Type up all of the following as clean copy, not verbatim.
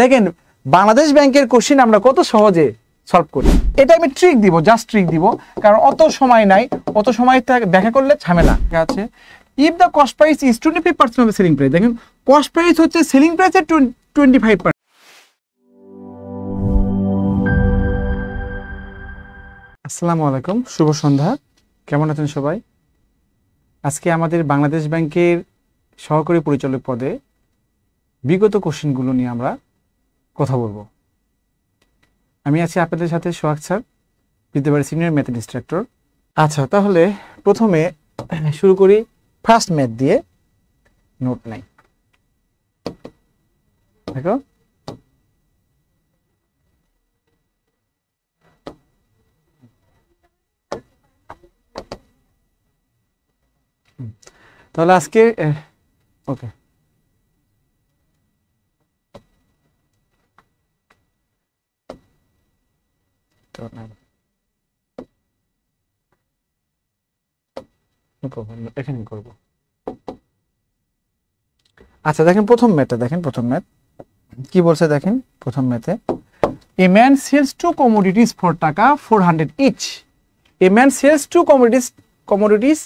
দেখেন বাংলাদেশ ব্যাংকের কোশ্চেন আমরা কত সহজে সলভ করি। এটা আমি ট্রিক দিব, জাস্ট ট্রিক দিব, কারণ অত সময় নাই, অত সময় ব্যাখ্যা করলে ঝামেলা আছে। If the cost price is 25% of the selling price, দেখেন কস্ট প্রাইস হচ্ছে সেলিং প্রাইসের 25%। আসসালামু আলাইকুম, শুভ সন্ধ্যা। কেমন আছেন সবাই? আজকে আমাদের বাংলাদেশ ব্যাংকের সহকারী পরিচালক পদে বিগত কোশ্চেনগুলো নিয়ে আমরা কথা বলবো। আমি আছি আপনাদের সাথে Sohag sir, Bidyabari senior math instructor. আচ্ছা, তাহলে প্রথমে শুরু করি ফার্স্ট ম্যাথ দিয়ে। নোট নাই, দেখো তাহলে আজকে ওকে এখানে করব। আচ্ছা দেখেন প্রথম ম্যাথটা, দেখেন প্রথম ম্যাথ কি বলছে, দেখেন প্রথম ম্যাথে A man sells two commodities for টাকা 400 each. A man sells two commodities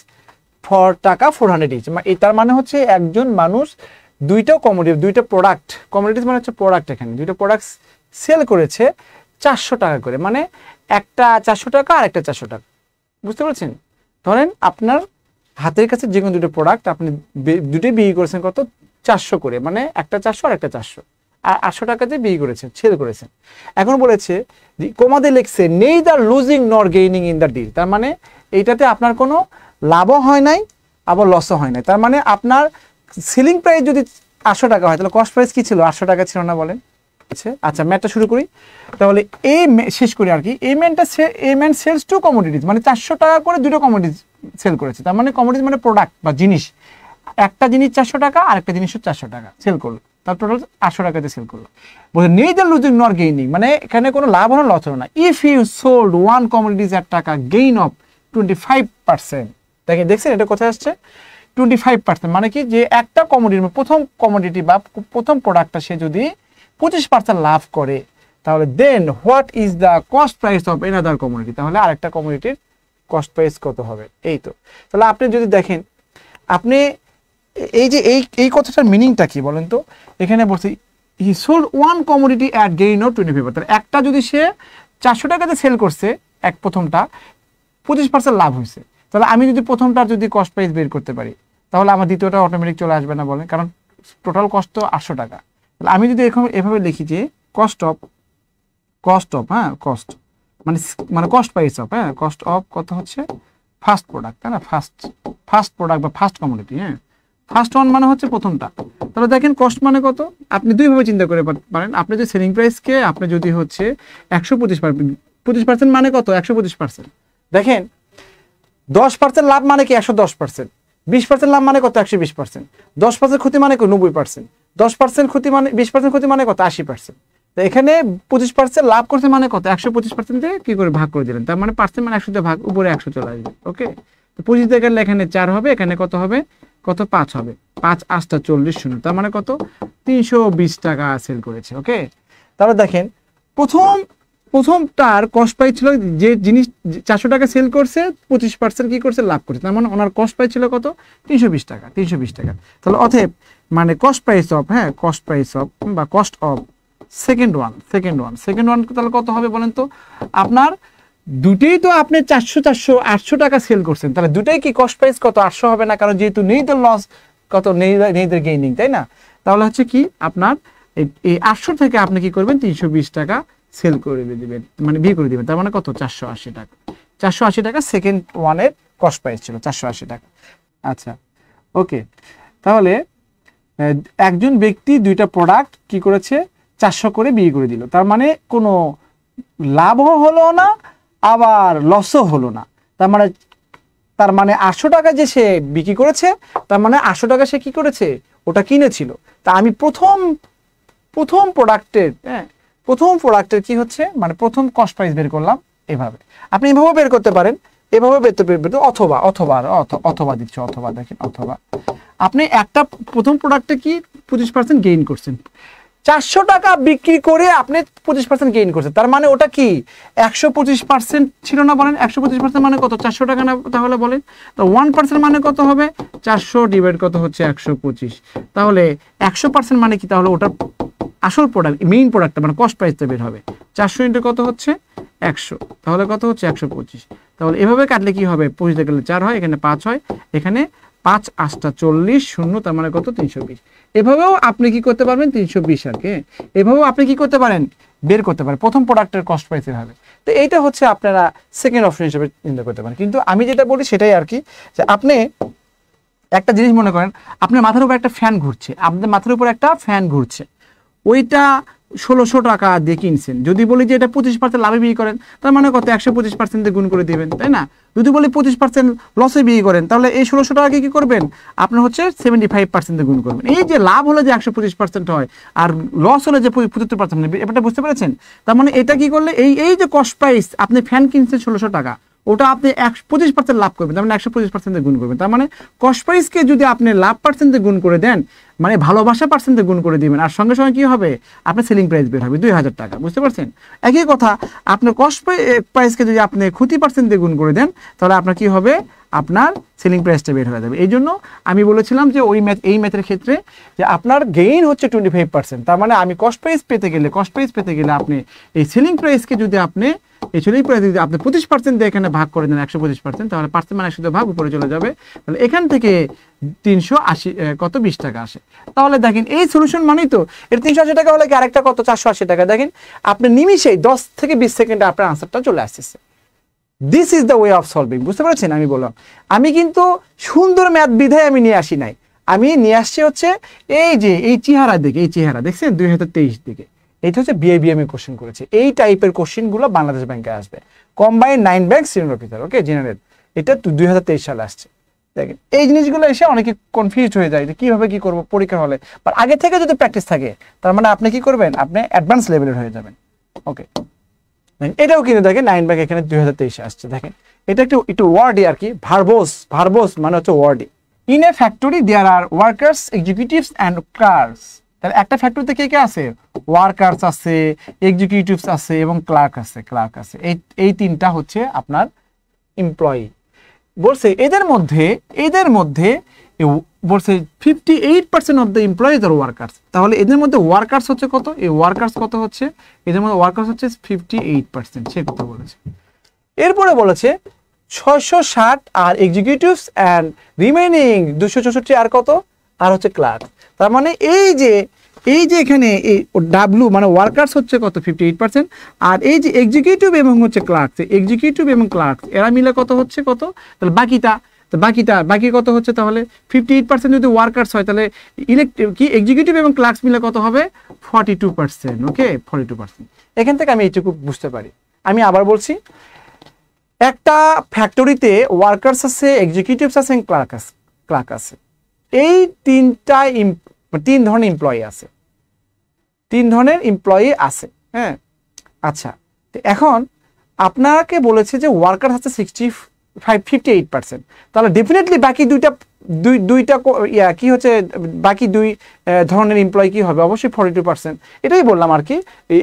for টাকা 400 ইচ। তার মানে হচ্ছে একজন মানুষ দুইটা কমোডিটি, দুইটা প্রোডাক্ট, কমোডিটিস মানে হচ্ছে প্রোডাক্ট, এখানে দুইটা প্রোডাক্ট সেল করেছে 400 টাকা করে, মানে একটা 400 টাকা আর একটা 400 টাকা। বুঝতে পারছেন? ধরেন আপনার হাতের কাছে যে কোনো দুটো প্রোডাক্ট আপনি দুটোই বিক্রি করেছেন কত, 400 করে, মানে একটা 400 আর একটা 400, আর 800 টাকাতে বিক্রি করেছেন, সেল করেছেন। এখন বলেছে কমাতে লিখছে নেইদার লুজিং নর গেইনিং ইন দ্য ডিল। তার মানে এইটাতে আপনার কোনো লাভও হয় নাই আবার লসও হয় নাই। তার মানে আপনার সেলিং প্রাইস যদি 800 টাকা হয় তাহলে কস্ট প্রাইস কি ছিল, 800 টাকা ছিল না, বলেন? আচ্ছা ম্যাথটা শুরু করি তাহলে। এই শেষ করি আর কি। এই ম্যান সেলস টু কমোডিটিস, মানে 400 টাকা করে দুটো কমোডিটিস সেল করেছে। তার মানে কমোডিটিস মানে প্রোডাক্ট বা জিনিস, একটা জিনিস 400 টাকা আর একটা জিনিস 400 টাকা সেল করলো, তার টোটাল 800 টাকাতে সেল করলো। বলছে নেইদার লুজিং নর গেইনিং, মানে এখানে কোনো লাভ হলো লস হলো না। If you sold one commodities at টাকা, গেইন অফ 25%। দেখছেন এটা কোথায় আসছে, 25%, মানে কি যে একটা কমোডিটি, প্রথম কমোডিটি বা প্রথম প্রোডাক্টটা সে যদি 25% লাভ করে, তাহলে then what is the cost price of another commodity, তাহলে আরেকটা কমোডিটির কস্ট প্রাইস কত হবে। এই তো, তাহলে আপনি যদি দেখেন, আপনি এই যে এই কথাটার মিনিংটা কি বলেন তো? এখানে বলছি he sold one commodity at gain of 25%, তাহলে একটা যদি সে 400 টাকাতে সেল করছে, প্রথমটা 25% লাভ হয়েছে, তাহলে আমি যদি প্রথমটার যদি কস্ট প্রাইস বের করতে পারি, তাহলে আমার দ্বিতীয়টা অটোমেটিক চলে আসবে না, বলেন? কারণ টোটাল কস্ট তো 800 টাকা। তাহলে আমি যদি এভাবে লিখি যে কস্ট অফ হ্যাঁ, কস্ট মানে কস্ট প্রাইস অফ, হ্যাঁ, কস্ট অফ কত হচ্ছে ফার্স্ট প্রোডাক্ট, তাই না? ফার্স্ট প্রোডাক্ট বা ফার্স্ট কমোডিটি, হ্যাঁ, ফার্স্ট ওয়ান মানে হচ্ছে প্রথমটা। তাহলে দেখেন কস্ট মানে কত, আপনি দুইভাবে চিন্তা করে পারেন। আপনি যে সেলিং প্রাইসকে আপনি যদি হচ্ছে 125% মানে কত, 125%। দেখেন 10% লাভ মানে কি 110%, 20% লাভ মানে কত 120%, 10% ক্ষতি মানে 90%, 10% ক্ষতি মানে 20% ক্ষতি মানে কত 80%। তো এখানে 25% লাভ করছে মানে কত, 125% দিয়ে কি করে ভাগ করে দিলেন, তার মানে পার্সেন্ট মানে 100 ভাগ, উপরে 100 চলে আসবে। ওকে, তো 25 দিয়ে গেলে এখানে 4 হবে, এখানে কত হবে, কত 5 হবে, 5 8 40 শূন্য, তার মানে কত 320 টাকা সেল করেছে। ওকে, তাহলে দেখেন প্রথমটার কস্ট প্রাইস ছিল, যে জিনিস 400 টাকা সেল করছে 25% কি করছে, লাভ করছে, তার মানে ওনার কস্ট প্রাইস ছিল কত, 320 টাকা। তাহলে অতএব মানে কস্ট প্রাইস অফ, হ্যাঁ, কস্ট প্রাইস অফ বা কস্ট অফ সেকেন্ড ওয়ান তাহলে কত হবে বলেন তো? আপনার দুটেই তো আপনি 800 টাকা সেল করছেন, তাহলে দুটাই কি কস্ট প্রাইস কত 800 হবে না? কারণ যেহেতু নেইদার লস কত, নেইদার গেইনিং, তাই না? তাহলে হচ্ছে কি আপনার এই 800 থেকে আপনি কি করবেন, 320 টাকা সেল করে দিবেন, মানে বিয়ে করে দিবেন, তার মানে কত 480 টাকা। 480 টাকা সেকেন্ড ওয়ানের কস্ট প্রাইস ছিল, 480 টাকা। আচ্ছা ওকে, তাহলে একজন ব্যক্তি দুইটা প্রোডাক্ট কি করেছে 400 করে বিয়ে করে দিল, তার মানে কোনো লাভও হলো না আবার লসও হলো না। তার মানে 800 টাকা যে সে বিক্রি করেছে, তার মানে 800 টাকা সে কি করেছে, ওটা কিনেছিল। তা আমি প্রথম প্রোডাক্টের কি হচ্ছে, মানে প্রথম কস্ট প্রাইস বের করলাম এভাবে। আপনি এভাবে বের করতে পারেন, এভাবে বের অথবা দিচ্ছি, দেখেন অথবা আপনি একটা প্রথম প্রোডাক্টে কি 25% গেইন করছেন, 400 টাকা বিক্রি করে আপনি 25% গেইন করছেন, তার মানে ওটা কি 125% ছিল না? বলেন 125% মানে কত? 400 টাকা না? তাহলে বলেন তো 1% মানে কত হবে? 400 ডিভাইড কত হচ্ছে 125, তাহলে 100% মানে কি? তাহলে ওটা আসল প্রোডাক্ট, মেইন প্রোডাক্টটা মানে কস্ট প্রাইসটা বের হবে। 400 ইন্টু কত হচ্ছে 100, তাহলে কত হচ্ছে 125। তাহলে এভাবে কাটলে কি হবে? 25 গেলে 4 হয়, এখানে 5 হয়, এখানে 5 8 40 শূন্য, তার মানে কত 320। এভাবেও আপনি কি করতে পারবেন 320 আর কি, এভাবেও আপনি কি করতে পারেন বের করতে পারেন প্রথম প্রোডাক্টের কস্ট প্রাইস এভাবে। তো এইটা হচ্ছে আপনারা সেকেন্ড অপশন হিসেবে চিন্তা করতে পারেন। কিন্তু আমি যেটা বলি সেটাই আর কি, যে আপনি একটা জিনিস মনে করেন আপনার মাথার উপর একটা ফ্যান ঘুরছে, আপনার মাথার উপর একটা ফ্যান ঘুরছে, ওইটা 1600 টাকা দিয়ে কিনছেন। যদি বলি যে এটা 25% লাভে বিক্রি করেন, তার মানে কত 125% দিয়ে গুণ করে দিবেন, তাই না? যদি বলি 25% লসে বিক্রি করেন, তাহলে এই 1600 টাকাকে কি করবেন? আপনার হচ্ছে 75% দিয়ে গুণ করবেন। এই যে লাভ হলে যে 125% হয় আর লস হলে যে 75%, এটা বুঝতে পেরেছেন? তার মানে এটা কি করলে এই যে কস্ট প্রাইস, আপনি ফ্যান কিনছেন 1600 টাকা, ওটা আপনি 25% লাভ করবেন, তার মানে 125% দিয়ে গুণ করবেন। তার মানে কস্ট প্রাইসকে যদি আপনি লাভ পার্সেন্টে গুণ করে দেন, মানে ভালোবাসা পার্সেন্টে গুণ করে দিবেন, আর সঙ্গে সঙ্গে কি হবে? আপনার সেলিং প্রাইস বের হবে 2000 টাকা। বুঝতে পারছেন? একই কথা আপনার কস্ট প্রাইসকে যদি আপনি ক্ষতি পার্সেন্টে গুণ করে দেন, তাহলে আপনার কি হবে? আপনার সেলিং প্রাইসটা বের হয়ে যাবে। এই জন্য আমি বলেছিলাম যে এই ম্যাথের ক্ষেত্রে যে আপনার গেইন হচ্ছে 25%, তার মানে আমি কস্ট প্রাইস পেতে গেলে আপনি এই সেলিং প্রাইসকে যদি আপনি 25% দিয়ে এখানে ভাগ করে দেন 125%, তাহলে পার্সেন্ট মানে 100 ভাগ উপরে চলে যাবে, তাহলে এখান থেকে 380 কত 20 টাকা আসে। তাহলে দেখেন এই সলিউশন মানেই তো এর 380 টাকা হলে কি আরেকটা কত 480 টাকা। দেখেন আপনি নিমিশেই 10 থেকে 20 সেকেন্ডে আপনার আনসারটা চলে আসছে। This is the way of solving. বুঝতে পারছেন? আমি বললাম আমি কিন্তু সুন্দর ম্যাথ বিধায় আমি নিয়ে আসি নাই, আমি নিয়ে আসছি হচ্ছে এই যে এই চেহারা দিকে, এই চেহারা দেখছেন 2023 দিকে, এটা হচ্ছে বিআইবিএম এর কোশ্চেন করেছে। এই টাইপের কোশ্চেনগুলো বাংলাদেশ ব্যাংকে আসবে, কম্বাইন্ড 9 ব্যাংক সিনিয়র অফিসার, ওকে, জেনারেল, এটা 2023 সালে আসছে। দেখেন এই জিনিসগুলো এসে অনেকে কনফিউজ হয়ে যায় যে কিভাবে কি করব পরীক্ষা হলে, বাট আগে থেকে যদি প্র্যাকটিস থাকে তার মানে আপনি কি করবেন? আপনি অ্যাডভান্স লেভেলের হয়ে যাবেন। ওকে, এটাও কিন্তু দেখেন 9 ব্যাংক এখানে 2023 আসছে। দেখেন এটা একটু ওয়ার্ডই আর কি, ভার্বোস মানে হচ্ছে ওয়ার্ডই। In a factory there are workers, executives and clerks. তাহলে একটা ফ্যাক্টরিতে কে কে আছে? ওয়ার্কার্স আছে, এক্সিকিউটিভস আছে এবং ক্লার্ক আছে। এই তিনটা হচ্ছে আপনার এমপ্লয়ি। বলছে এদের মধ্যে বলছে 58% অফ দ্য এমপ্লয়িজ আর ওয়ার্কার্স। তাহলে এদের মধ্যে ওয়ার্কার্স হচ্ছে কত? এই ওয়ার্কার্স কত হচ্ছে? এদের মধ্যে ওয়ার্কার্স হচ্ছে 58%, সে কথা বলেছে। এরপরে বলেছে 660 আর এক্সিকিউটিভস অ্যান্ড রিমেইনিং 264 আর কত? আর হচ্ছে ক্লার্ক। তার মানে এই যে এখানে এই ডাব্লিউ মানে ওয়ার্কার্স হচ্ছে কত? 58%, আর এই যে এক্সিকিউটিভ এবং হচ্ছে ক্লার্ক, এরা মিলে কত হচ্ছে? কত? তাহলে বাকি কত হচ্ছে? তাহলে 58% যদি ওয়ার্কার্স হয়, তাহলে এক্সিকিউটিভ এবং ক্লার্কস মিলে কত হবে? 42%। ওকে, 42%। এখান থেকে আমি এইটুকু বুঝতে পারি। আমি আবার বলছি, একটা ফ্যাক্টরিতে ওয়ার্কার্স আছে, এক্সিকিউটিভস আছে, ক্লার্ক আছে। এই তিন ধরনের এমপ্লয়ি আছে। হ্যাঁ, আচ্ছা, এখন আপনাকে বলেছে যে ওয়ার্কার হচ্ছে 58%, তাহলে ডেফিনেটলি বাকি দুইটা কি হচ্ছে? বাকি দুই ধরনের এমপ্লয়ি কি হবে? অবশ্যই 42%। এটাই বললাম আর কি,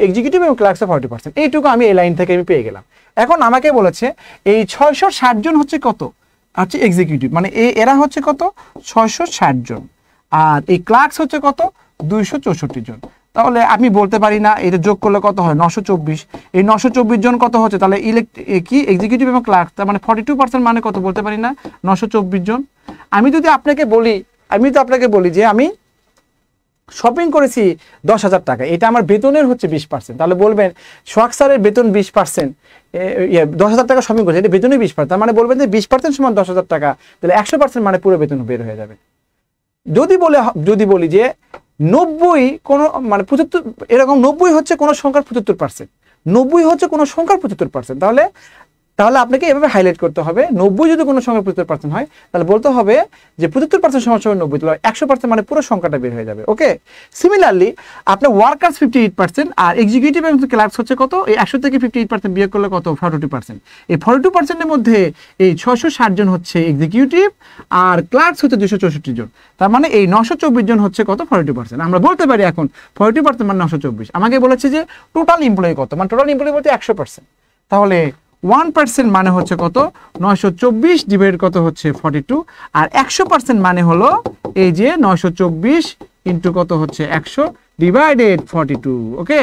এক্সিকিউটিভ এবং ক্লার্কসে 40%। এইটুকু আমি এই লাইন থেকে আমি পেয়ে গেলাম। এখন আমাকে বলেছে এই 660 জন হচ্ছে কত? হচ্ছে এক্সিকিউটিভ, মানে এরা হচ্ছে কত? 660 জন, আর এই ক্লার্কস হচ্ছে কত? 264 জন। তাহলে আমি বলতে পারি না এটা যোগ করলে কত হয়? 924। এই 924 জন কত হচ্ছে? তাহলে এক্সিকিউটিভ এবং ক্লার্ক, তার মানে 42% মানে কত? বলতে পারি না 924 জন। আমি যদি আপনাকে বলি যে আমি শপিং করেছি 10,000 টাকা, এটা আমার বেতনের হচ্ছে 20%, তাহলে বলবেন সোহাগ স্যারের বেতন 20%, 10,000 টাকা শপিং করেছে, এটা বেতনের 20%, তার মানে বলবেন যে 20% সমান 10,000 টাকা, তাহলে 100% মানে পুরো বেতন বের হয়ে যাবে। যদি বলি যে 90 কোনো মানে 75, এরকম 90 হচ্ছে কোনো সংখ্যার 75%, 90 হচ্ছে কোনো সংখ্যার 75%, তাহলে তাহলে আপনাকে এভাবে হাইলাইট করতে হবে 90 যদি কোনো সংখ্যা 75% হয় তাহলে বলতে হবে যে 75% সমান 90, তাহলে 100% মানে পুরো সংখ্যাটা বের হয়ে যাবে। ওকে, সিমিলারলি আপনার ওয়ার্কার্স 58% আর এক্সিকিউটিভ এবং ক্লার্কস হচ্ছে কত, এই 100 থেকে 58% বিয়োগ করলে কত 42%। এই 42%-এর মধ্যে এই 660 জন হচ্ছে এক্সিকিউটিভ আর ক্লার্কস হচ্ছে 264 জন, তার মানে এই 924 জন হচ্ছে কত 42%। আমরা বলতে পারি এখন 42% মানে 924। আমাকে বলেছে যে টোটাল এমপ্লয়ি কত, মানে টোটাল এমপ্লয়ি বলতে 100%, তাহলে 1% মানে হচ্ছে কত 924 ডিভাইড কত হচ্ছে 42, আর 100% মানে হলো এই যে 924 ইন্টু কত হচ্ছে 100 ডিভাইডেড 42। ওকে,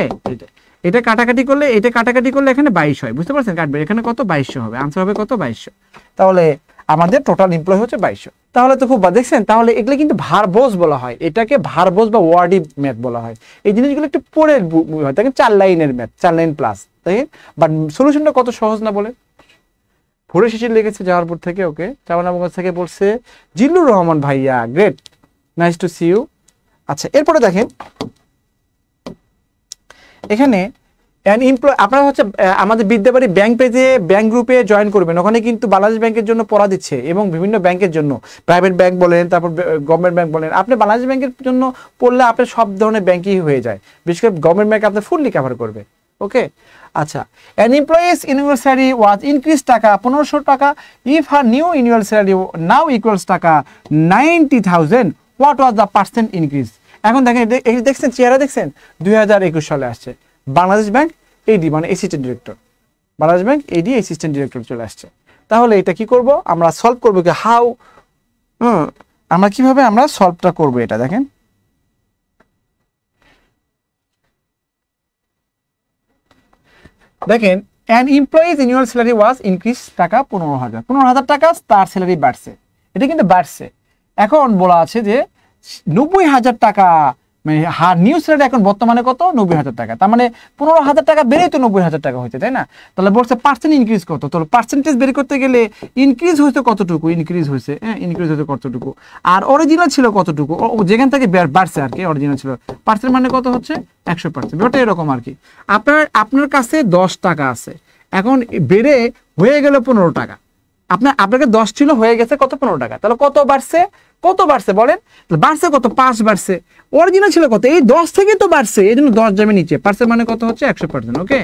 এটা কাটাকাটি করলে এখানে 22 হয়, বুঝতে পারছেন, কাটবে এখানে কত 2200 হবে, আনসার হবে কত 2200। তাহলে আমাদের টোটাল এমপ্লয়ি হচ্ছে 2200। তাহলে তো খুব দেখছেন, তাহলে এগুলো কিন্তু ভার্বোজ বলা হয়, এটাকে ভার্বোজ বা ওয়ার্ডি ম্যাথ বলা হয়। এই জিনিসগুলো একটু পড়ে হয়, দেখেন 4 লাইনের ম্যাথ, 4 লাইন প্লাস, তাই বাট সলিউশনটা কত সহজ না বলে। ভোরে শেষে লেগেছে জাওয়ারপুর থেকে, ওকে, চাওয়ানামগঞ্জ থেকে বলছে জিল্লুর রহমান ভাইয়া, great, nice to see you. আচ্ছা, এরপরে দেখেন এখানে আপনারা হচ্ছে আমাদের বিদ্যাবাড়ি ব্যাংক পেজে ব্যাংক গ্রুপে জয়েন করবেন, ওখানে কিন্তু বাংলাদেশ ব্যাংকের জন্য পড়া দিচ্ছে এবং বিভিন্ন ব্যাংকের জন্য, প্রাইভেট ব্যাংক বলেন, তারপর গভর্নমেন্ট ব্যাংক বলেন, আপনি বাংলাদেশ ব্যাংকের জন্য পড়লে আপনার সব ধরনের ব্যাংকই হয়ে যায়, বিশেষ করে গভর্নমেন্ট ব্যাংক আপনার ফুললি কভার করবে। ওকে, আচ্ছা, an employee's annual salary was increased টাকা 1500 টাকা, if her new annual salary now equals টাকা 90,000, what was the percent increase? এখন দেখেন দেখছেন চেহারা দেখছেন 2021 সালে আসছে বাংলাদেশ ব্যাংক এডি মানে অ্যাসিস্ট্যান্ট ডিরেক্টর, বাংলাদেশ ব্যাংক এডি অ্যাসিস্ট্যান্ট ডিরেক্টর চলে আসছে। তাহলে এটা কি করব আমরা সলভ করব কি হাউ, আমরা কিভাবে আমরা সলভটা করব এটা দেখেন। দেখেন an employee's annual salary was increased টাকা 15,000 টাকা তার স্যালারি বাড়ছে, এটা কিন্তু বাড়ছে। এখন বলা আছে যে 90,000 টাকা মানে নিউ স্যালারি এখন বর্তমানে কত 90,000 টাকা, তার মানে 15,000 টাকা বেড়ে তো 90,000 টাকা হয়েছে, তাই না? তাহলে বলছে পার্সেন্ট ইনক্রিজ কত, তাহলে পার্সেন্টেজ বের করতে গেলে ইনক্রিজ হয়েছে কতটুকু, ইনক্রিজ হয়েছে কতটুকু, আর অরিজিনাল ছিল কতটুকু, যেখান থেকে বাড়ছে আর কি, অরিজিনাল ছিল পার্সেন্ট মানে কত হচ্ছে 100%, ব্যাপারটা এরকম আর কি। আপনার কাছে 10 টাকা আছে, এখন বেড়ে হয়ে গেল 15 টাকা, আপনাকে 10 ছিল হয়ে গেছে কত 15 টাকা, তাহলে কত বাড়ছে বলেন, বাড়ছে কত 5 বাড়ছে, অরিজিনাল ছিল কত এই 10 থেকে তো বাড়ছে, এই জন্য 10 যাবে নিচে, পার্সেন্ট মানে কত হচ্ছে 100%। ওকে,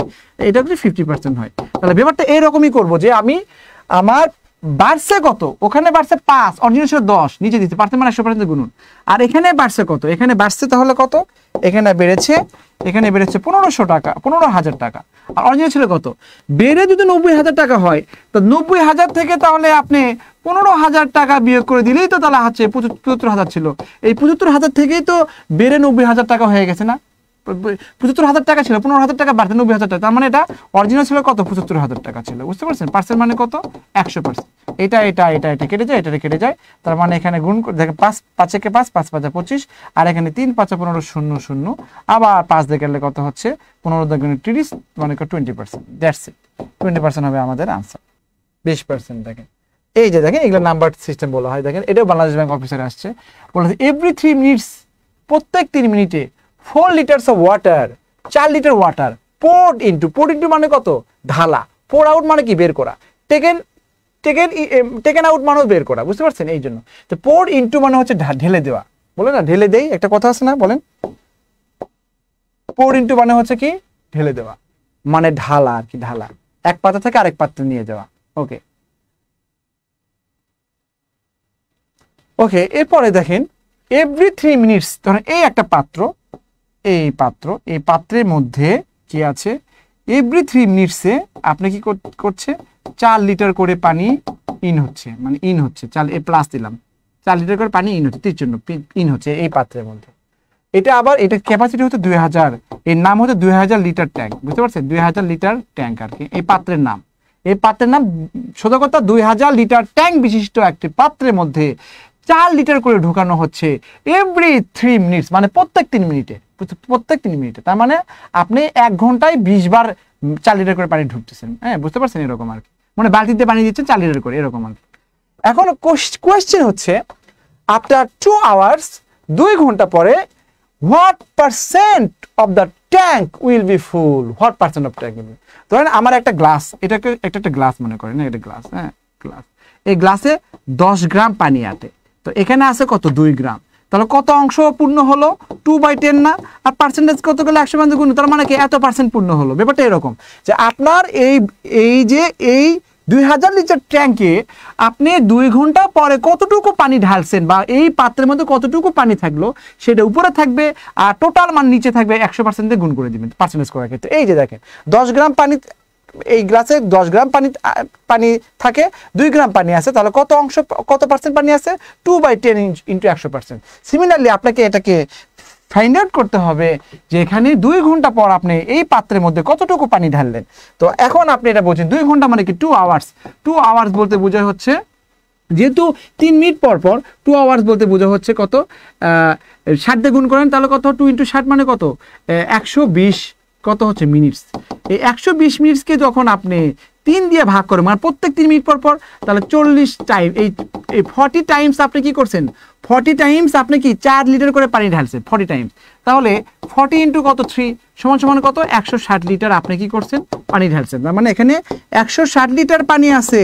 এটা হচ্ছে 50% হয়। তাহলে ব্যাপারটা এরকমই করব যে আমার বাড়ছে কত, ওখানে বাড়ছে 5, অরিজিনাল ছিল 10, নিচে দিতে পার্সেন্ট মানে 100% গুণন, আর এখানে বাড়ছে কত, এখানে বাড়ছে তাহলে কত, এখানে বেড়েছে 1500 টাকা, 15,000 টাকা, আর অরিজিনাল ছিল কত, বেড়ে যদি 90,000 টাকা হয় তো 90,000 থেকে তাহলে আপনি 15,000 টাকা বিয়োগ করে দিলেই তো তাহলে হচ্ছে 75,000 ছিল, এই 75,000 থেকেই তো বেড়ে 90,000 টাকা হয়ে গেছে না, 75,000 টাকা ছিল, 15,000 টাকা বাড়তে 90,000 টাকা, তার মানে এটা অরিজিনাল ছিল কত 75,000 টাকা ছিল, বুঝতে পারছেন, পার্সেন্ট মানে কত 100%। এটা কেটে যায়, এটা কেটে যায়, তার মানে এখানে গুণ দেখেন 5 5 একে 5, 5 5 25, আর এখানে 3 5 15 0 0, আবার 5 দিয়ে গেলে কত হচ্ছে 15 দিয়ে গুণে 30 মানে 20%, দ্যাটস ইট, 20% হবে আমাদের আনসার। 20% দেখেন, এই যে দেখেন এগুলো নাম্বার সিস্টেম বলা হয়, দেখেন এটাও বাংলাদেশ ব্যাংক অফিসারে আসছে, বলা হয় এভরি 3 মিনিটস, প্রত্যেক 3 মিনিটে 4 লিটারস of water, 4 litre water poured into মানে কত ঢালা, পোর আউট মানে কি বের করা, টেকেন আউট মানে বের করা, বুঝতে পারছেন, এই জন্য তো পোর ইনটু মানে হচ্ছে ঢেলে দেওয়া, বলে না ঢেলে দেই, একটা কথা আছে না বলেন, পোর ইনটু মানে হচ্ছে কি ঢেলে দেওয়া, মানে ঢালা আর কি, ঢালা এক পাত্র থেকে আরেক পাত্রে নিয়ে যাওয়া। ওকে, এরপরে দেখেন এভরি 3 মিনিটস, ধরেন এই একটা পাত্র, এই পাত্রের মধ্যে কি আছে, এভরি 3 মিনিটসে আপনি কি করছে 4 লিটার করে পানি ইন হচ্ছে, মানে ইন হচ্ছে 4 প্লাস দিলাম, 4 লিটার করে পানি ইন হচ্ছে, 30 জন্য ইন হচ্ছে এই পাত্রের মধ্যে। এটা আবার এটা ক্যাপাসিটি হচ্ছে 2000, এর নাম হচ্ছে 2000 লিটার ট্যাঙ্ক, বুঝতে পারছেন, 2000 লিটার ট্যাঙ্ক আর কি এই পাত্রের নাম, সোজা কথা 2000 লিটার ট্যাঙ্ক বিশিষ্ট একটি পাত্রের মধ্যে 4 লিটার করে ঢোকানো হচ্ছে এভরি 3 মিনিটস, মানে প্রত্যেক 3 মিনিটে, তার মানে আপনি 1 ঘন্টায় 20 বার 4 লিটার করে পানি ঢুকতেছেন, হ্যাঁ বুঝতে পারছেন, এরকম আর কি, মানে বালতিতে পানি দিচ্ছেন 4 লিটার করে, এরকম আর কি। এখন কোয়েশ্চেন হচ্ছে আফটার 2 আওয়ার্স, 2 ঘন্টা পরে what percent of the tank will be full, what percent of tank will be, ধরেন আমার একটা গ্লাস, এটাকে একটা গ্লাস মনে করেন, এটা গ্লাস, হ্যাঁ গ্লাস, এই গ্লাসে 10 গ্রাম পানি আছে, তো এখানে আছে কত 2 গ্রাম, তাহলে কত অংশ পূর্ণ হলো 2/10 না, আর পার্সেন্টেজ কত গেলে 100 গুণ, তার মানে কি এত পার্সেন্ট পূর্ণ হলো। ব্যাপারটা এরকম যে আপনার এই 2000 লিটার ট্যাঙ্কে আপনি 2 ঘন্টা পরে কতটুকু পানি ঢালছেন বা এই পাত্রের মধ্যে কতটুকু পানি থাকলো সেটা উপরে থাকবে, আর টোটাল মান নিচে থাকবে, 100% দিয়ে গুণ করে দিবেন পার্সেন্টেজ করার ক্ষেত্রে। এই যে দেখেন 10 গ্রাম পানি, এই গ্লাসে 10 গ্রাম পানি থাকে, 2 গ্রাম পানি আছে, তাহলে কত অংশ, কত পার্সেন্ট পানি আছে, 2/10 ইন্টু 100%। সিমিলারলি আপনাকে এটাকে ফাইন্ড আউট করতে হবে যে এখানে 2 ঘন্টা পর আপনি এই পাত্রের মধ্যে কতটুকু পানি ঢাললেন। তো এখন আপনি এটা বলছেন 2 ঘন্টা মানে কি 2 আওয়ার্স, 2 আওয়ার্স বলতে বোঝায় হচ্ছে, যেহেতু 3 মিনিট পর পর 2 আওয়ার্স বলতে বোঝা হচ্ছে কত, 60 দিয়ে গুণ করেন তাহলে কত, 2 ইন্টু 60 মানে কত, 120 কত হচ্ছে মিনিটস। এই 120 মিনিটসকে যখন আপনি 3 দিয়ে ভাগ করেন, মানে প্রত্যেক 3 মিনিট পর পর, তাহলে 40 টাইম, এই 40 টাইমস আপনি কি করছেন, 40 টাইমস আপনি কি 4 লিটার করে পানি ঢালছেন 40 টাইমস, তাহলে 40 ইন্টু কত 3 সমান সমান কত 160 লিটার আপনি কি করছেন পানি ঢালছেন, তার মানে এখানে 160 লিটার পানি আছে,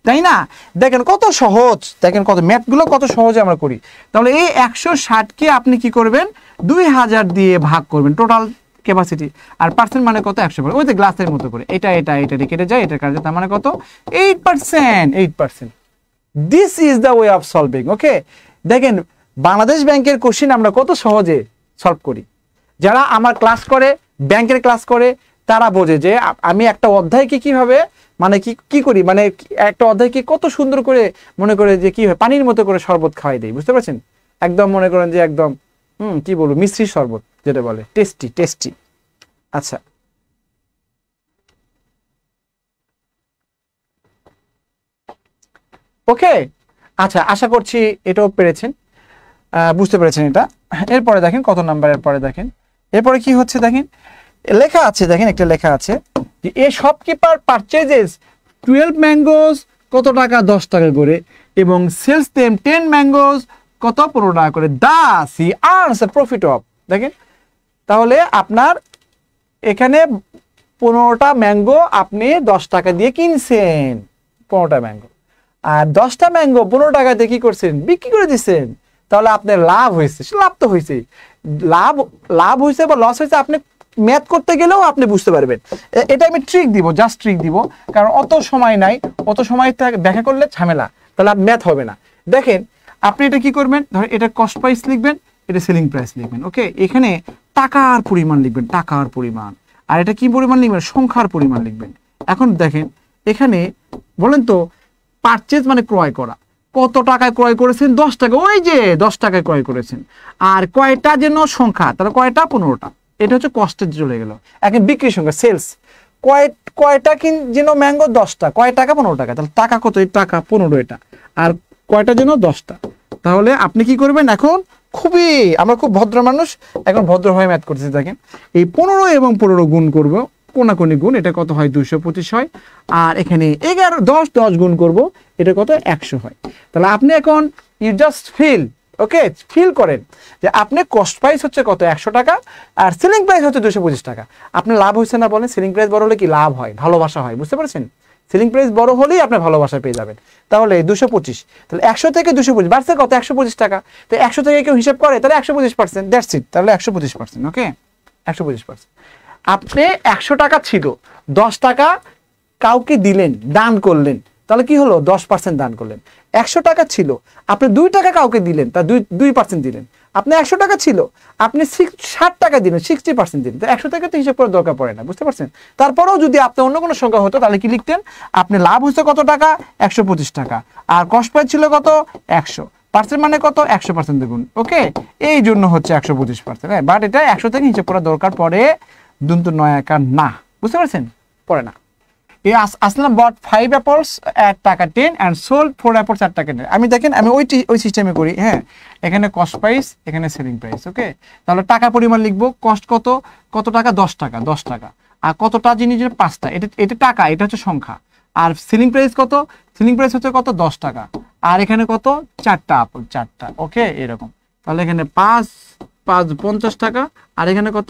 তাই না? দেখেন কত সহজ, দেখেন কত ম্যাথগুলো কত সহজে আমরা করি। তাহলে এই 160কে আপনি কি করবেন 2000 দিয়ে ভাগ করবেন টোটাল ক্যাপাসিটি, আর পার্সেন্ট মানে কত 100%, ওই যে গ্লাসের মতো করে এটা কেটে যায়, এটা কাটে, তার মানে কত 8%, 8%। This is the way of solving. Okay, দেখেন বাংলাদেশ ব্যাংকের কোশ্চেন আমরা কত সহজে সলভ করি। যারা আমার ক্লাস করে, ব্যাংকের ক্লাস করে, তারা বোঝে যে আমি একটা অধ্যায়কে কিভাবে মানে কি করি, মানে একটা অধ্যায়কে কত সুন্দর করে মনে করে যে কি হয়, পানির মতো করে শরবত খাওয়াই দেয়, বুঝতে পারছেন? একদম মনে করেন যে একদম কি বলবো, মিশ্রি শরবত যেটা বলে, টেস্টি টেস্টি। আচ্ছা, ওকে, আচ্ছা আশা করছি এটাও পেরেছেন, বুঝতে পেরেছেন এটা। এরপরে দেখেন কত নাম্বার, এরপরে দেখেন এরপরে কি হচ্ছে, দেখেন লেখা আছে, দেখেন একটা লেখা আছে যে এ শপকিপার পারচেজেস 12 ম্যাঙ্গোস কত টাকা, 10 টাকা করে, এবং সেলস দেম 10 ম্যাঙ্গোস কত, 15 টাকা করে, দাস হি আর্নস এ প্রফিট অফ। দেখেন তাহলে আপনার এখানে 15টা ম্যাঙ্গো আপনি 10 টাকা দিয়ে কিনছেন, 15টা ম্যাঙ্গো, আর 10টা ম্যাঙ্গো 15 টাকা দিয়ে কি করছেন, বিক্রি করে দিচ্ছেন, তাহলে আপনার লাভ হয়েছে, লাভ তো হয়েছে, লাভ হয়েছে বা লস হয়েছে আপনি ম্যাথ করতে গেলেও আপনি বুঝতে পারবেন। এটা আমি ট্রিক দিব, জাস্ট ট্রিক দিব, কারণ অত সময় নাই, অত সময় দেখা করলে ঝামেলা, তাহলে ম্যাথ হবে না। দেখেন আপনি এটা কি করবেন, ধরেন এটা কস্ট প্রাইস লিখবেন, এটা সেলিং প্রাইস লিখবেন। ওকে, এখানে টাকার পরিমাণ লিখবেন, টাকার পরিমাণ, আর এটা কি পরিমাণ লিখবেন, সংখ্যার পরিমাণ লিখবেন। এখন দেখেন এখানে বলেন তো, পারচেজ মানে ক্রয় করা, কত টাকায় ক্রয় করেছেন, 10 টাকা, ওই যে 10 টাকায় ক্রয় করেছেন, আর কয়টা যেন সংখ্যা, তাহলে কয়টা, 15টা, এটা হচ্ছে কষ্টের চলে গেল। এখন বিক্রির সংখ্যা সেলস, কয়টা যেন ম্যাঙ্গো, 10টা, কয় টাকা, 15 টাকা, তাহলে টাকা কত, এই টাকা 15 এটা, আর কয়টা যেন 10টা, তাহলে আপনি কি করবেন, এখন আমরা খুব ভদ্র মানুষ, এখন ভদ্রভাবে ম্যাথ করতেছি। দেখেন এই 15 এবং 15 গুণ করব, কোনাকুনি গুণ, এটা কত হয় 225 হয়, আর এখানে 11 10 গুণ করব, এটা কত 100 হয়। তাহলে আপনি এখন ইউ জাস্ট ফিল করেন যে আপনি কস্ট প্রাইস হচ্ছে কত 100 টাকা, আর সেলিং প্রাইস হচ্ছে 225 টাকা। আপনার লাভ হচ্ছে না বলেন? সেলিং প্রাইস বড় হলে কি লাভ হয়, ভালোবাসা হয়, বুঝতে পারছেন? সেলিং প্রাইস বড় হলেই আপনি ভালোবাসা পেয়ে যাবেন। তাহলে 225, তাহলে 100 থেকে 225 বাড়ছে কত, 125 টাকা। তো 100 থেকে কেউ হিসাব করে, তাহলে 125%, দ্যাটস ইট, তাহলে 125%। ওকে, 125%। আপনি 100 টাকা ছিল, 10 টাকা কাউকে দিলেন, দান করলেন, তাহলে কি হলো, 10% দান করলেন। 100 টাকা ছিল, আপনি 2 টাকা কাউকে দিলেন, তা 2% দিলেন। আপনি 100 টাকা ছিল, আপনি 60 টাকা দিলেন, 60% দিলেন। তো 100 টাকা তো হিসাব করার দরকার পড়ে না, বুঝতে পারছেন? তারপরেও যদি আপনি অন্য কোনো সংখ্যা হতো, তাহলে কি লিখতেন, আপনি লাভ হচ্ছে কত টাকা, 125 টাকা, আর কস্ট প্রাইস ছিল কত, 100, পার্সেন্ট মানে কত, 100% দেখুন। ওকে, এই জন্য হচ্ছে 125%। হ্যাঁ, বাট এটা 100 থেকে হিসাব করার দরকার পড়ে, দুন্তু নয় একা না, বুঝতে পারছেন? পড়ে না। আসলাম বট 5 অ্যাপলস at টাকা 10 and sold 4 অ্যাপলস at টাকা 10। আমি দেখেন আমি ওই সিস্টেমে করি। হ্যাঁ, এখানে কস্ট প্রাইস, এখানে সেলিং প্রাইস। ওকে, তাহলে টাকা পরিমাণ লিখবো, কস্ট কত টাকা, 10 টাকা, 10 টাকা, আর কতটা জিনিসের 5টা, এটা টাকা, এটা হচ্ছে সংখ্যা, আর সেলিং প্রাইস কত, সেলিং প্রাইস হচ্ছে কত, 10 টাকা, আর এখানে কত, 4টা আপেল, 4টা। ওকে, এরকম, তাহলে এখানে 5 50 টাকা, আর এখানে কত,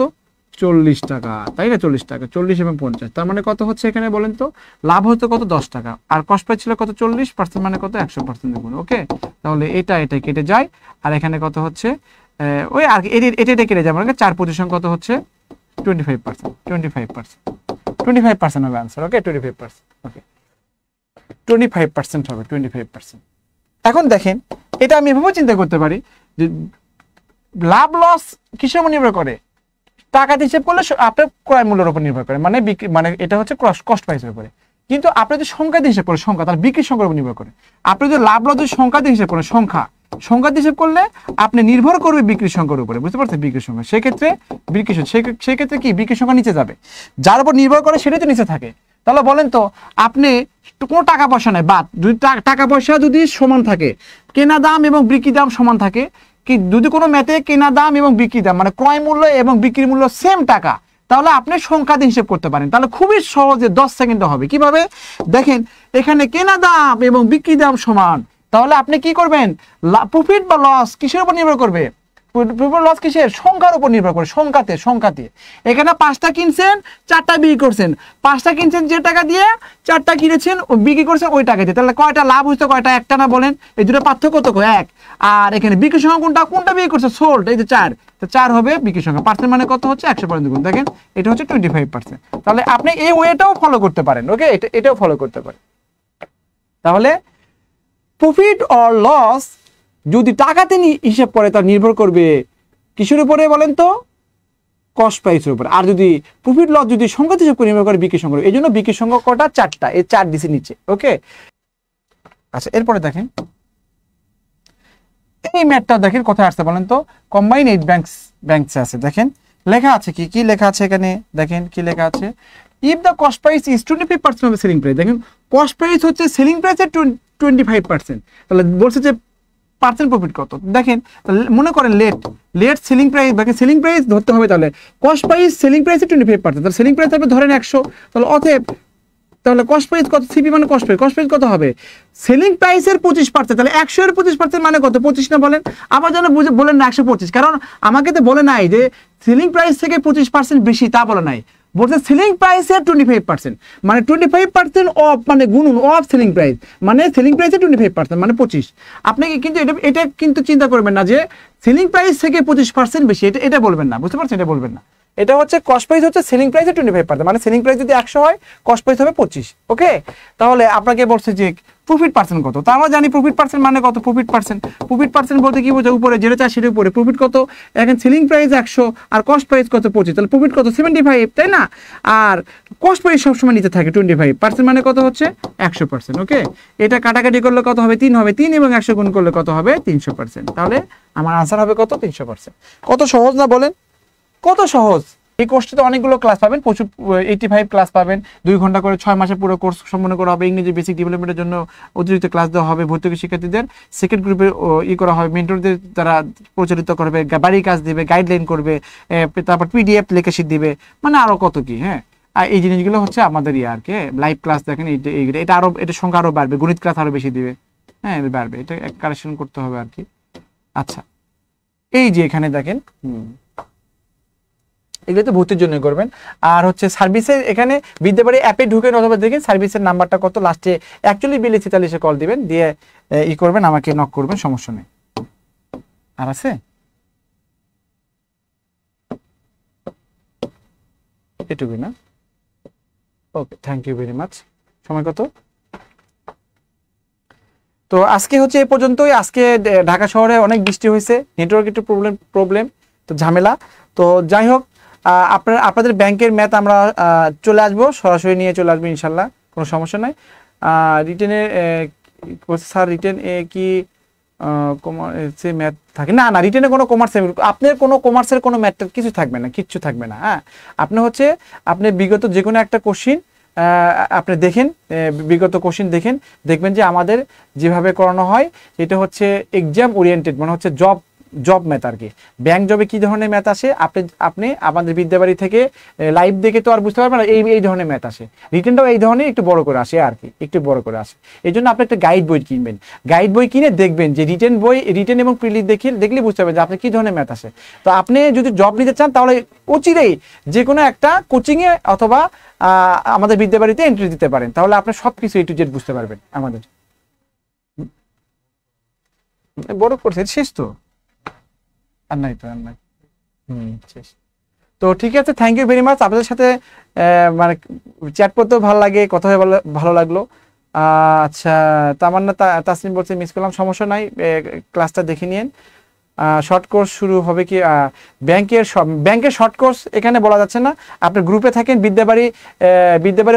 40 টাকা, তাই না? 40 টাকা, 40 এবং 50, তার মানে কত হচ্ছে এখানে বলেন তো? লাভ হতো কত? 10 টাকা, আর কস্ট প্রাইস ছিল কত? 40%, মানে কত? 100% দেখুন। ওকে, তাহলে এটা কেটে যায়, আর এখানে কত হচ্ছে? ওই আর এটা কেটে যায়, মানে 4 পজিশন কত হচ্ছে? 25%, 25% হবে আনসার। ওকে, 25%, ওকে 25% হবে, 25%। এখন দেখেন, এটা আমি এভাবে চিন্তা করতে পারি যে লাভ লস কিসের উপর নির্ভর করে? টাকা হিসেব করলে আপনার ক্রয় মূল্যের উপর নির্ভর করে, মানে বিক্রি, মানে এটা হচ্ছে কস্ট প্রাইসের উপরে। কিন্তু আপনি যদি সংখ্যা দিয়ে হিসেব করেন, সংখ্যা, তার বিক্রির সংখ্যার উপর নির্ভর করে। আপনি যদি লাভ লস যদি সংখ্যা দিয়ে হিসেব করেন, সংখ্যা দিয়ে হিসেব করলে আপনি নির্ভর করবে বিক্রির সংখ্যার উপরে, বুঝতে পারছেন? বিক্রির সংখ্যা, সেক্ষেত্রে সেক্ষেত্রে কি বিক্রির সংখ্যা নিচে যাবে, যার উপর নির্ভর করে সেটাই তো নিচে থাকে। তাহলে বলেন তো, আপনি কোনো টাকা পয়সা নেই বাদ, যদি টাকা পয়সা যদি সমান থাকে, কেনা দাম এবং বিক্রি দাম সমান থাকে, কি যদি কোনো ম্যাথে কেনা দাম এবং বিক্রি দাম, মানে ক্রয় মূল্য এবং বিক্রি মূল্য সেম টাকা, তাহলে আপনি সংখ্যা দিয়ে হিসেব করতে পারেন। তাহলে খুবই সহজে 10 সেকেন্ডে হবে। কিভাবে? দেখেন, এখানে কেনা দাম এবং বিক্রি দাম সমান, তাহলে আপনি কি করবেন? প্রফিট বা লস কিসের উপর নির্ভর করবে? প্রফিট লস কিসের? সংখ্যার উপর নির্ভর করে, সংখ্যাতে। এখানে 5টা কিনছেন, 4টা বিক্রি করছেন, 5টা কিনছেন যে টাকা দিয়ে, 4টা কিনেছেন ও বিক্রি করছেন ওই টাকা দিয়ে, তাহলে কয়টা লাভ হচ্ছে, কয়টা? একটা না বলেন? এই দুটো পার্থক্য কত? 1। আর এখানে বিক্রি সংখ্যা কোনটা বিক্রি করছে? সোল্ড, এই যে 4, তো 4 হবে বিক্রি সংখ্যা। পার্সেন্ট মানে কত হচ্ছে? 100% গুণ। দেখেন, এটা হচ্ছে 25%। তাহলে আপনি এই ওয়েটাও ফলো করতে পারেন। ওকে, এটাও ফলো করতে পারেন। তাহলে প্রফিট অর লস যদি টাকাতে হিসাব করে, তার নির্ভর করবে কিসের উপরে বলেন তো? কস্ট প্রাইসের উপরে। আর যদি প্রফিট লস যদি সংখ্যা হিসাব করে, নির্ভর করে বিক্রি সংখ্যা। এই জন্য বিক্রি সংখ্যা কটা? 4টা, এই 4 দিছে নিচে। ওকে, আচ্ছা, এরপরে দেখেন এই ম্যাথটা দেখেন কোথায় আসছে বলেন তো? কম্বাইন 8 ব্যাংকস আছে। দেখেন লেখা আছে কি লেখা আছে এখানে, দেখেন কি লেখা আছে? If the cost price is 25% of selling price. দেখেন, কস্ট প্রাইস হচ্ছে সেলিং প্রাইসের 25%, তাহলে বলছে যে পার্সেন্ট প্রফিট কত? দেখেন, মনে করেন লেট সেলিং প্রাইস, দেখেন সেলিং প্রাইস ধরতে হবে, তাহলে কস্ট প্রাইস সেলিং প্রাইসের 25%, তাহলে সেলিং প্রাইস আপনি ধরেন 100, তাহলে অতএব তাহলে কস্ট প্রাইস কত? সিপি মানে কস্ট প্রাইস কত হবে? সেলিং প্রাইসের 25%, তাহলে 100 এর 25% মানে কত? 25 না বলেন? আবার যেন বলেন না 125, কারণ আমাকে তো বলে নাই যে সেলিং প্রাইস থেকে 25% বেশি, তা বলে নাই। বলছে সেলিং প্রাইসের 25%, মানে 25% অফ, মানে গুণন অফ সেলিং প্রাইস, মানে সেলিং প্রাইসের 25% মানে 25। আপনাকে কিন্তু এটা কিন্তু চিন্তা করবেন না যে সেলিং প্রাইস থেকে 25% বেশি, এটা বলবেন না, বুঝতে পারছেন? এটা বলবেন না। এটা হচ্ছে কস্ট প্রাইস হচ্ছে সেলিং প্রাইসের 25%, মানে সেলিং প্রাইস যদি 100 হয়, কস্ট প্রাইস হবে 25। ওকে, তাহলে আপনাকে বলছে যে প্রফিট পার্সেন্ট কত? তা আমরা জানি প্রফিট পার্সেন্ট মানে কত? প্রফিট পার্সেন্ট বলতে কি বোঝায়? উপরে যেটা চাই সেটার উপরে প্রফিট কত? এখন সেলিং প্রাইস 100 আর কস্ট প্রাইস কত? 25, তাহলে প্রফিট কত? 75, তাই না? আর কস্ট প্রাইস সবসময় নিচে থাকে 25%, মানে কত হচ্ছে? 100%। ওকে, এটা কাটাকাটি করলে কত হবে? 3 হবে। 3 এবং 100 গুণ করলে কত হবে? 300%। তাহলে আমার আনসার হবে কত? 300%। কত সহজ না বলেন? কত সহজ! এই কোর্সটিতে অনেকগুলো ক্লাস পাবেন, প্রচুর 85 ক্লাস পাবেন, 2 ঘন্টা করে 6 মাসে পুরো কোর্স সম্পন্ন করা হবে। ইংরেজি বেসিক ডেভেলপমেন্টের জন্য অতিরিক্ত ক্লাস দেওয়া হবে। ভর্তি শিক্ষার্থীদের সেকেন্ড গ্রুপে করা হবে, মেন্টরদের দ্বারা পরিচালিত করবে, বাড়ির কাজ দিবে, গাইডলাইন করবে, তারপর পিডিএফ লেখা শিট দিবে, মানে আরো কত কি। হ্যাঁ, আর এই জিনিসগুলো হচ্ছে আমাদের আর কি লাইভ ক্লাস। দেখেন এটা আরো, এটা সংখ্যা আরো বাড়বে, গণিত ক্লাস আরো বেশি দিবে। হ্যাঁ, বাড়বে, এটা কারেকশন করতে হবে আর কি। আচ্ছা, এই যে এখানে দেখেন, এগুলো তো ভর্তির জন্য করবেন। আর হচ্ছে সার্ভিসের, এখানে বিদ্যাবাড়ি অ্যাপে ঢুকেন, অথবা দেখেন সার্ভিসের নাম্বারটা কত, লাস্টে অ্যাকচুয়ালি বিলে 46-এ কল দিবেন, দিয়ে করবেন, আমাকে নক করবেন, সমস্যা নেই। আর আছে এটুকুই না? ওকে, থ্যাংক ইউ ভেরি মাচ। সময় কত? তো আজকে হচ্ছে এই পর্যন্তই। আজকে ঢাকা শহরে অনেক বৃষ্টি হয়েছে, নেটওয়ার্ক একটু প্রবলেম, তো ঝামেলা। তো যাই হোক, আপনাদের ব্যাংকের ম্যাথ আমরা চলে আসবো, সরাসরি নিয়ে চলে আসবো ইনশাল্লাহ, কোনো সমস্যা নাই। রিটেনের স্যার, রিটেন কি কমার্সে ম্যাথ থাকে? না, রিটেনে কোনো কমার্সের, আপনার কোনো কমার্সের কোনো ম্যাথ কিছু থাকবে না, কিচ্ছু থাকবে না। হ্যাঁ, আপনি বিগত যে কোনো একটা কোশ্চিন আপনি দেখেন, বিগত কোশ্চিন দেখবেন যে আমাদের যেভাবে করানো হয় এটা হচ্ছে এক্সাম ওরিয়েন্টেড, মানে হচ্ছে জব জব ম্যাথ আর কি। ব্যাংক জবে কি ধরনের ম্যাথ আসে আপনি আমাদের বিদ্যাবাড়ি থেকে লাইভ দেখে তো আর বুঝতে পারবেন না, এই ধরনের ম্যাথ আসে। রিটেনটাও এই ধরনের একটু বড় করে আসে আর কি, একটু বড় করে আসে। এই জন্য আপনি একটা গাইড বই কিনবেন, গাইড বই কিনে দেখবেন যে রিটেন এবং প্রিলি দেখলে বুঝতে পারবেন যে আপনি কি ধরনের ম্যাথ আসে। তো আপনি যদি জব নিতে চান তাহলে অচিরেই যে কোনো একটা কোচিংয়ে অথবা আমাদের বিদ্যাবাড়িতে এন্ট্রি দিতে পারেন, তাহলে আপনি সব কিছু A to Z বুঝতে পারবেন। আমাদের বড় করছে শেষ তো, আর নাই তো, আর নাই। শেষ তো, ঠিক আছে। Thank you very much. আপনাদের সাথে মানে চ্যাট করতেও ভালো লাগে, কথা হয়ে ভালো লাগলো। আচ্ছা, তামান্না তাসনিম বলছে মিস করলাম, সমস্যা নাই, ক্লাসটা দেখে নিন। শর্ট কোর্স শুরু হবে কি? ব্যাংকের শর্ট কোর্স এখানে বলা যাচ্ছে না। আপনার গ্রুপে থাকেন, বিদ্যাবাড়ি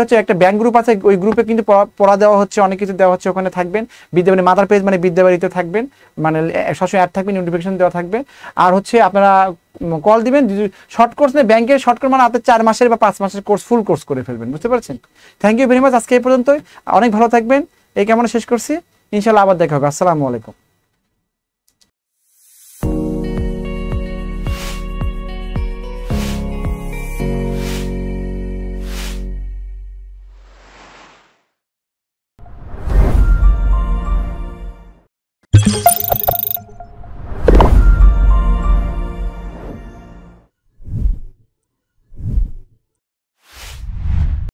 হচ্ছে একটা ব্যাংক গ্রুপ আছে, ওই গ্রুপে কিন্তু পড়া দেওয়া হচ্ছে, অনেক কিছু দেওয়া হচ্ছে, ওখানে থাকবেন। বিদ্যাবাড়ি মাদার পেজ মানে বিদ্যাবাড়িতে থাকবেন, মানে সবসময় অ্যাড থাকবে, নোটিফিকেশন দেওয়া থাকবে। আর হচ্ছে আপনারা কল দিবেন। শর্ট কোর্স নেই, ব্যাংকের শর্ট কোর্স মানে আপনার 4 মাসের বা 5 মাসের কোর্স ফুল কোর্স করে ফেলবেন, বুঝতে পারছেন? Thank you very much. আজকে এই পর্যন্তই, অনেক ভালো থাকবেন। এই কেমন শেষ করছি, ইনশাল্লাহ আবার দেখা হবে। আসসালামু আলাইকুম।